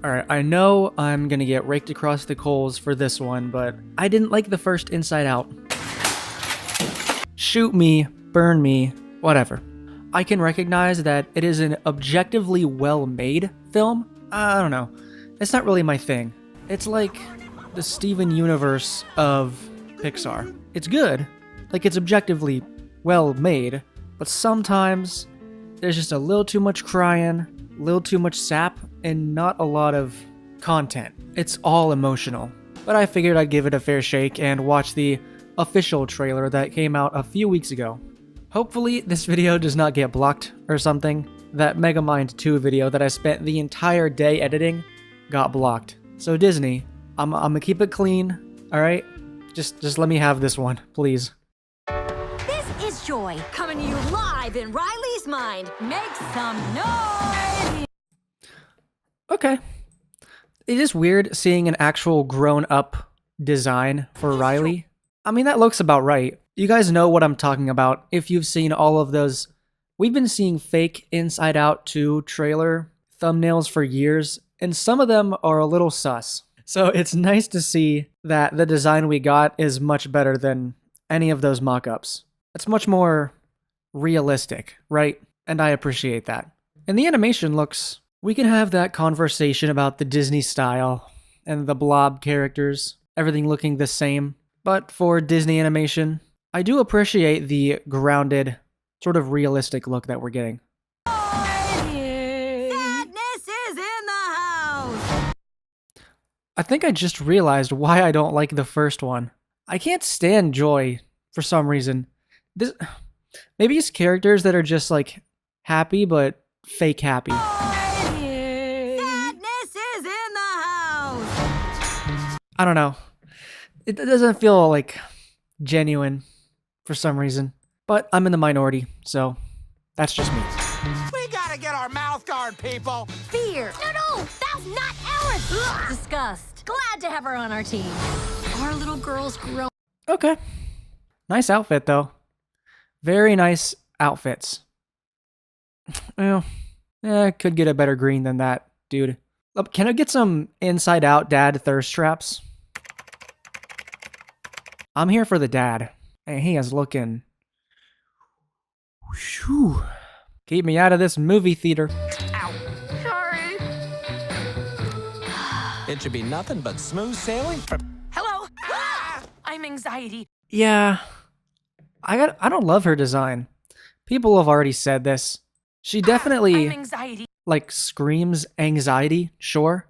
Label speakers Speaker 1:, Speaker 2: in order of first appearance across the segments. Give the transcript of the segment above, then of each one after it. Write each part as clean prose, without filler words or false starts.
Speaker 1: Alright, I know I'm gonna get raked across the coals for this one, but I didn't like the first Inside Out. Shoot me, burn me, whatever. I can recognize that it is an objectively well-made film. I don't know. It's not really my thing. It's like the Steven Universe of Pixar. It's good. Like, it's objectively well-made, but sometimes there's just a little too much crying, a little too much sap, and not a lot of content. It's all emotional. But I figured I'd give it a fair shake and watch the official trailer that came out a few weeks ago. Hopefully this video does not get blocked or something. That Megamind 2 video that I spent the entire day editing got blocked. So Disney, I'm gonna keep it clean, alright? Just let me have this one, please.
Speaker 2: This is Joy, coming to you live in Riley's mind. Make some noise!
Speaker 1: Okay. It is weird seeing an actual grown-up design for Riley. I mean, that looks about right. You guys know what I'm talking about if you've seen all of those. We've been seeing fake Inside Out 2 trailer thumbnails for years, and some of them are a little sus. So it's nice to see that the design we got is much better than any of those mock-ups. It's much more realistic, right? And I appreciate that. And the animation looks... We can have that conversation about the Disney style and the blob characters, everything looking the same. But for Disney animation, I do appreciate the grounded, sort of realistic look that we're getting.
Speaker 2: Sadness is in the house!
Speaker 1: I think I just realized why I don't like the first one. I can't stand Joy for some reason. Maybe it's characters that are just like happy, but fake happy. I don't know. It doesn't feel like genuine for some reason. But I'm in the minority, so that's just me.
Speaker 3: We gotta get our mouth guard, people!
Speaker 2: Fear! No, that's not ours! Disgust. Glad to have her on our team. Our little girl's grown.
Speaker 1: Okay. Nice outfit, though. Very nice outfits. Well, could get a better green than that, dude. Can I get some Inside Out dad thirst traps? I'm here for the dad. And he is looking... Whew. Keep me out of this movie theater.
Speaker 2: Ow. Sorry.
Speaker 3: It should be nothing but smooth sailing from...
Speaker 2: Hello? I'm anxiety.
Speaker 1: Yeah. I don't love her design. People have already said this. She definitely...
Speaker 2: I'm anxiety.
Speaker 1: Like, screams anxiety, sure.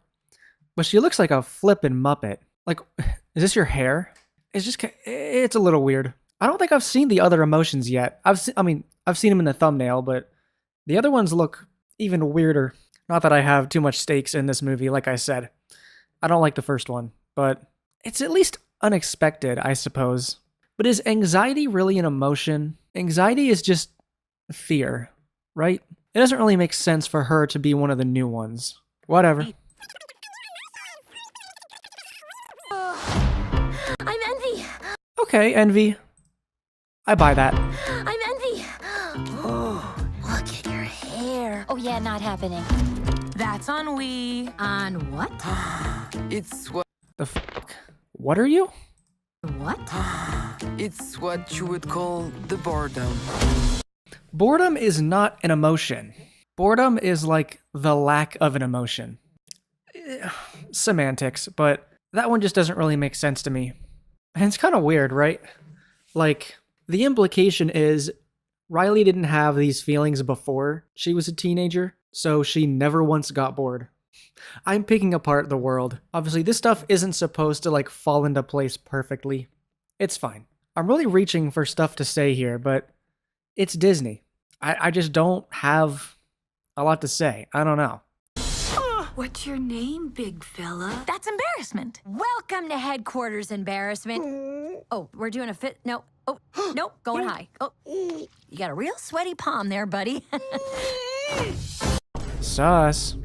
Speaker 1: But she looks like a flippin' Muppet. Like, is this your hair? It's a little weird. I don't think I've seen the other emotions yet. I've seen them in the thumbnail, but the other ones look even weirder. Not that I have too much stakes in this movie, like I said. I don't like the first one, but it's at least unexpected, I suppose. But is anxiety really an emotion? Anxiety is just fear, right? It doesn't really make sense for her to be one of the new ones. Whatever.
Speaker 2: I'm Envy.
Speaker 1: Okay, Envy. I buy that.
Speaker 2: I'm Envy. Oh, look at your hair. Oh yeah, not happening. That's on we. On what?
Speaker 4: It's what...
Speaker 1: The fuck? What are you?
Speaker 2: What?
Speaker 4: It's what you would call the boredom.
Speaker 1: Boredom is not an emotion. Boredom is like the lack of an emotion. Semantics, but that one just doesn't really make sense to me. And it's kind of weird, right? Like, the implication is Riley didn't have these feelings before she was a teenager, so she never once got bored. I'm picking apart the world. Obviously, this stuff isn't supposed to, like, fall into place perfectly. It's fine. I'm really reaching for stuff to say here, but it's Disney. I just don't have a lot to say. I don't know.
Speaker 5: What's your name, big fella?
Speaker 2: That's embarrassment. Welcome to headquarters, embarrassment. Oh, we're doing a fit. No. Oh, nope. Going high. Oh, you got a real sweaty palm there, buddy.
Speaker 1: Sus.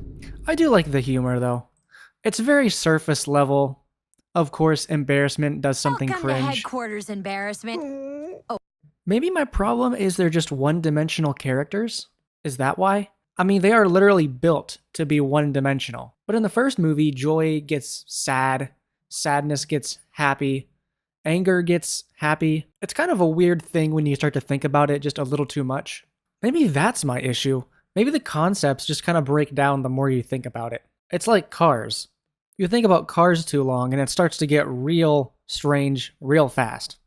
Speaker 1: I do like the humor, though. It's very surface level. Of course, embarrassment does something
Speaker 2: Welcome
Speaker 1: cringe.
Speaker 2: to headquarters, embarrassment. Oh,
Speaker 1: Maybe my problem is they're just one-dimensional characters? Is that why? I mean, they are literally built to be one-dimensional. But in the first movie, joy gets sad, sadness gets happy, anger gets happy. It's kind of a weird thing when you start to think about it just a little too much. Maybe that's my issue. Maybe the concepts just kind of break down the more you think about it. It's like Cars. You think about Cars too long and it starts to get real strange real fast.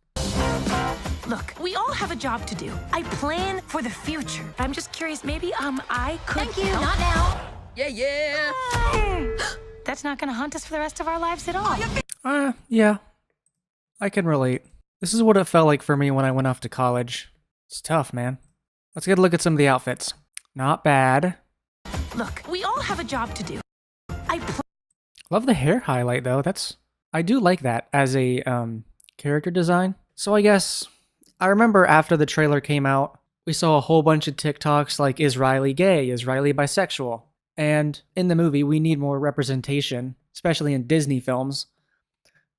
Speaker 5: Look, we all have a job to do. I plan for the future. I'm just curious, maybe, I could
Speaker 2: Thank you,
Speaker 5: help.
Speaker 2: not now.
Speaker 4: Yeah.
Speaker 5: That's not gonna haunt us for the rest of our lives at all.
Speaker 1: Yeah. I can relate. This is what it felt like for me when I went off to college. It's tough, man. Let's get a look at some of the outfits. Not bad.
Speaker 5: Look, we all have a job to do.
Speaker 1: Love the hair highlight though. I do like that as a character design. So I guess I remember after the trailer came out, we saw a whole bunch of TikToks like, is Riley gay? Is Riley bisexual? And in the movie, we need more representation, especially in Disney films.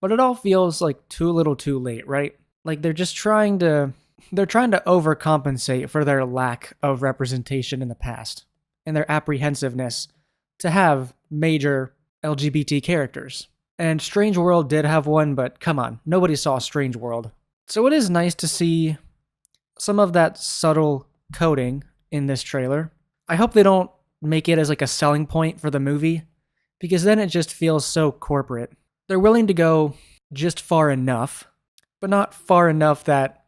Speaker 1: But it all feels like too little too late, right? Like they're trying to overcompensate for their lack of representation in the past and their apprehensiveness to have major LGBT characters. And Strange World did have one, but come on, nobody saw Strange World. So it is nice to see some of that subtle coding in this trailer. I hope they don't make it as like a selling point for the movie, because then it just feels so corporate. They're willing to go just far enough, but not far enough that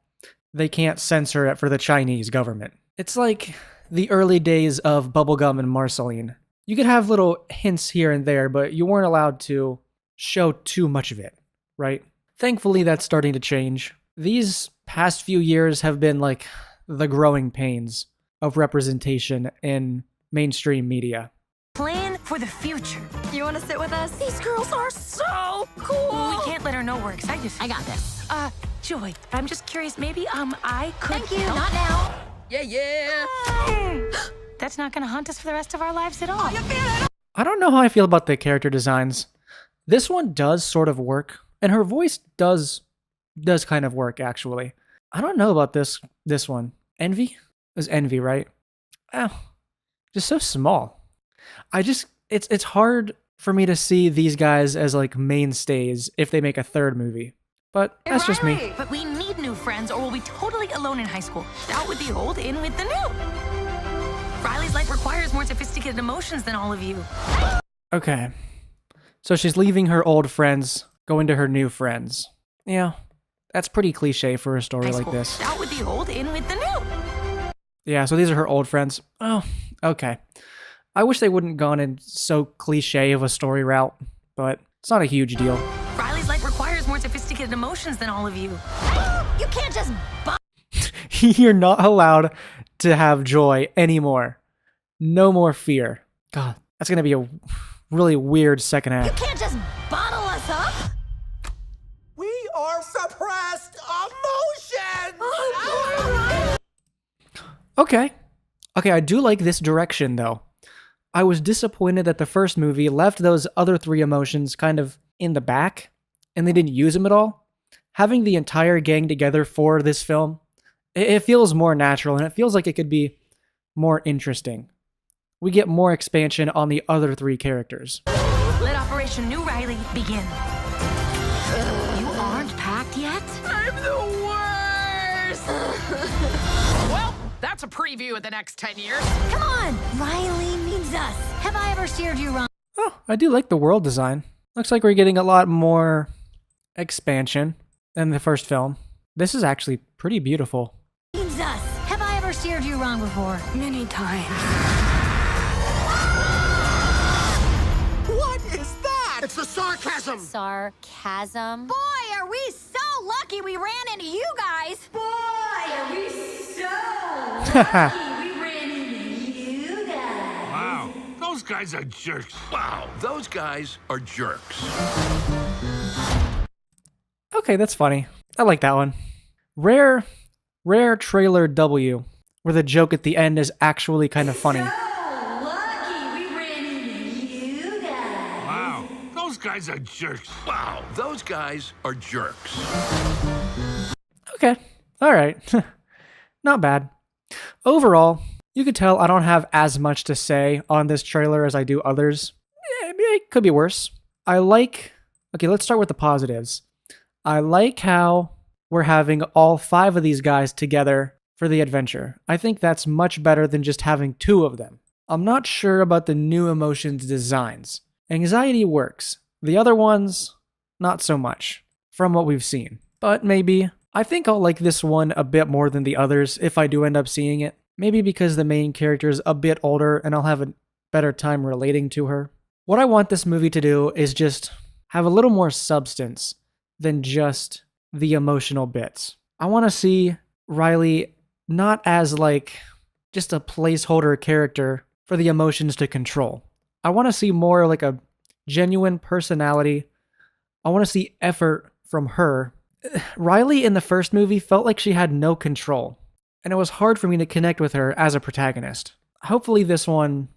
Speaker 1: they can't censor it for the Chinese government. It's like the early days of bubblegum and Marceline. You could have little hints here and there, but you weren't allowed to show too much of it, right? Thankfully, that's starting to change. These past few years have been like the growing pains of representation in mainstream media.
Speaker 5: Plan for the future.
Speaker 2: You want to sit with us? These girls are so cool.
Speaker 5: We can't let her know we're excited.
Speaker 2: I got this.
Speaker 5: Joy, I'm just curious, maybe, I could
Speaker 2: Thank you,
Speaker 5: help.
Speaker 2: not now.
Speaker 4: Yeah.
Speaker 5: That's not gonna haunt us for the rest of our lives at all.
Speaker 1: I don't know how I feel about the character designs. This one does sort of work, and her voice does kind of work, actually. I don't know about this one. Envy? It was Envy, right? Oh, just so small. It's hard for me to see these guys as like mainstays if they make a third movie. But that's just me.
Speaker 5: But we need new friends or we'll be totally alone in high school. Out with the old, in with the new. Riley's life requires more sophisticated emotions than all of you.
Speaker 1: Okay. So she's leaving her old friends, going to her new friends. Yeah, that's pretty cliche for a story like this.
Speaker 5: Out with the old, in with the new.
Speaker 1: Yeah, so these are her old friends. Oh, okay. I wish they wouldn't gone in so cliche of a story route, but it's not a huge deal.
Speaker 5: Riley's life requires more sophisticated emotions than all of you.
Speaker 2: You can't just
Speaker 1: You're not allowed to have joy anymore. No more fear. God, that's gonna be a really weird second
Speaker 2: You
Speaker 1: act.
Speaker 2: can't just bottle us up.
Speaker 3: We are suppressed emotions!
Speaker 1: Okay, I do like this direction though. I was disappointed that the first movie left those other three emotions kind of in the back, and they didn't use them at all. Having the entire gang together for this film, it feels more natural, and it feels like it could be more interesting. We get more expansion on the other three characters.
Speaker 5: Let Operation New Riley begin.
Speaker 2: You aren't packed yet?
Speaker 3: I'm the worst! Well, that's a preview of the next 10 years.
Speaker 2: Come on. Riley needs us. Have I ever steered you wrong?
Speaker 1: Oh, I do like the world design. Looks like we're getting a lot more expansion than the first film. This is actually pretty beautiful.
Speaker 2: Needs us. Have I ever steered you wrong before?
Speaker 5: Many times.
Speaker 3: What is that? It's the sarcasm!
Speaker 2: Sarcasm. Boy, are we so lucky we ran into you guys. Boy, are we so lucky we ran into you guys.
Speaker 6: Wow, those guys are jerks.
Speaker 7: Wow, those guys are jerks.
Speaker 1: Okay, that's funny. I like that one. Rare trailer W, where the joke at the end is actually kind of funny.
Speaker 2: Lucky we ran into you guys.
Speaker 6: Wow, those guys are jerks.
Speaker 7: Wow, those guys are jerks.
Speaker 1: Okay, alright. Not bad. Overall, You could tell I don't have as much to say on this trailer as I do others. It could be worse. Okay, let's start with the positives. I like how we're having all 5 of these guys together for the adventure. I think that's much better than just having 2 of them. I'm not sure about the new emotions designs. Anxiety works. The other ones, not so much, from what we've seen. But maybe. I think I'll like this one a bit more than the others if I do end up seeing it. Maybe because the main character is a bit older and I'll have a better time relating to her. What I want this movie to do is just have a little more substance than just the emotional bits. I want to see Riley not as like just a placeholder character for the emotions to control. I want to see more like a genuine personality. I want to see effort from her. Riley in the first movie felt like she had no control, and it was hard for me to connect with her as a protagonist. Hopefully this one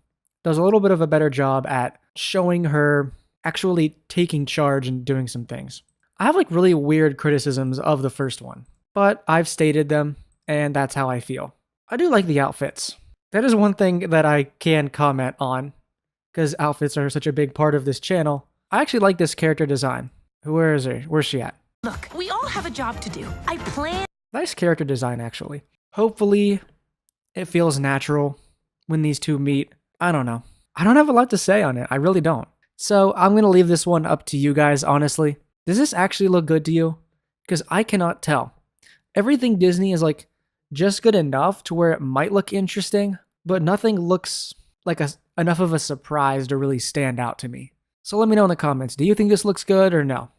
Speaker 1: does a little bit of a better job at showing her actually taking charge and doing some things. I have like really weird criticisms of the first one, but I've stated them, and that's how I feel. I do like the outfits. That is one thing that I can comment on, because outfits are such a big part of this channel. I actually like this character design. Where is her? Where's she at?
Speaker 5: Look, we all have a job to do. I plan.
Speaker 1: Nice character design, actually. Hopefully, it feels natural when these two meet. I don't know. I don't have a lot to say on it. I really don't. So I'm going to leave this one up to you guys, honestly. Does this actually look good to you? Because I cannot tell. Everything Disney is like just good enough to where it might look interesting, but nothing looks like enough of a surprise to really stand out to me. So let me know in the comments. Do you think this looks good or no?